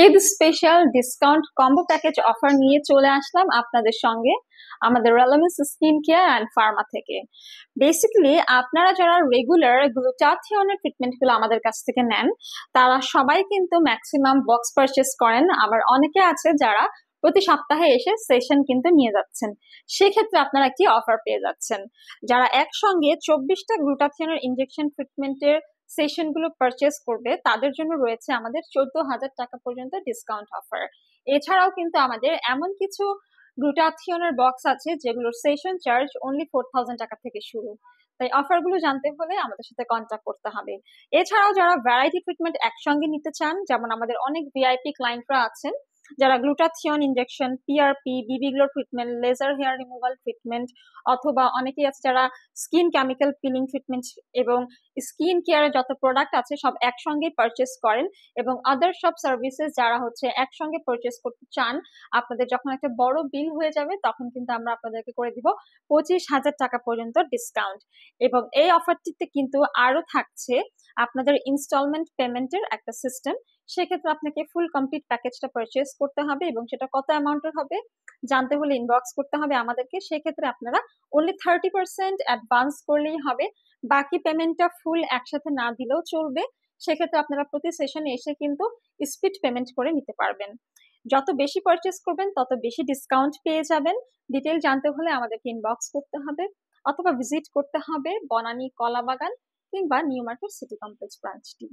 Eid special discount combo package offer নিয়ে চলে আসলাম আপনাদের সঙ্গে আমাদের relevance skin care and Pharma থেকে। বেসিক্যালি আপনারা যারা রেগুলার গ্লুটাথিয়নের ট্রিটমেন্ট গুলো আমাদের কাছ থেকে নেন, তারা সবাই কিন্তু ম্যাক্সিমাম বক্স পারচেস করেন। আবার অনেকে আছে যারা প্রতি সপ্তাহে এসে সেশন কিন্তু নিয়ে যাচ্ছেন। সেক্ষেত্রে আপনারা একটি অফার পেয়ে যাচ্ছেন। যারা একসঙ্গে 24টা গ্লুটাথিয়নের ইনজেকশন ট্রিটমেন্টের সেশন গুলো পারচেস করবে, তাদের জন্য রয়েছে আমাদের 14,000 টাকা পর্যন্ত ডিসকাউন্ট অফার। এছাড়াও কিন্তু আমাদের এমন কিছু গ্লুটাথিয়নের বক্স আছে যেগুলোর সেশন চার্জ অনলি 4,000 টাকা থেকে শুরু। তাই অফার গুলো জানতে হলে আমাদের সাথে কন্ট্যাক্ট করতে হবে। এছাড়াও যারা ভ্যারাইটি ট্রিটমেন্ট একসঙ্গে নিতে চান, যেমন আমাদের অনেক ভিআইপি ক্লায়েন্টরা আছেন যারা glutathione injection, PRP, BB glow treatment, laser hair removal treatment, অথবা অনেকেই আছে যারা স্কিন কেমিক্যাল পিলিং ট্রিটমেন্ট এবং স্কিন কেয়ারের যত প্রোডাক্ট আছে সব একসঙ্গে পারচেস করেন, এবং আদার সব সার্ভিসেস যারা হচ্ছে একসঙ্গে পারচেস করতে চান, আপনাদের যখন একটা বড় বিল হয়ে যাবে তখন কিন্তু আমরা আপনাদেরকে করে দিব 25,000 টাকা পর্যন্ত ডিসকাউন্ট। এবং এই অফারটিতে কিন্তু আরো থাকছে আপনাদের ইনস্টলমেন্ট পেমেন্টের একটা সিস্টেম। সেক্ষেত্রে আপনাকে ফুল কমপ্লিট প্যাকেজটা পারচেস করতে হবে, এবং সেটা কত অ্যামাউন্টের হবে জানতে হলে ইনবক্স করতে হবে আমাদেরকে। সেক্ষেত্রে আপনারা অনলি 30% অ্যাডভান্স করলেই হবে, বাকি পেমেন্টটা ফুল একসাথে না দিলেও চলবে। সেক্ষেত্রে আপনারা প্রতি সেশনে এসে কিন্তু স্পিড পেমেন্ট করে নিতে পারবেন। যত বেশি পারচেস করবেন তত বেশি ডিসকাউন্ট পেয়ে যাবেন। ডিটেল জানতে হলে আমাদেরকে ইনবক্স করতে হবে, অথবা ভিজিট করতে হবে বনানী কলাবাগান কিংবা নিউ মার্কেট সিটি কমপ্লেক্স ব্রাঞ্চটি।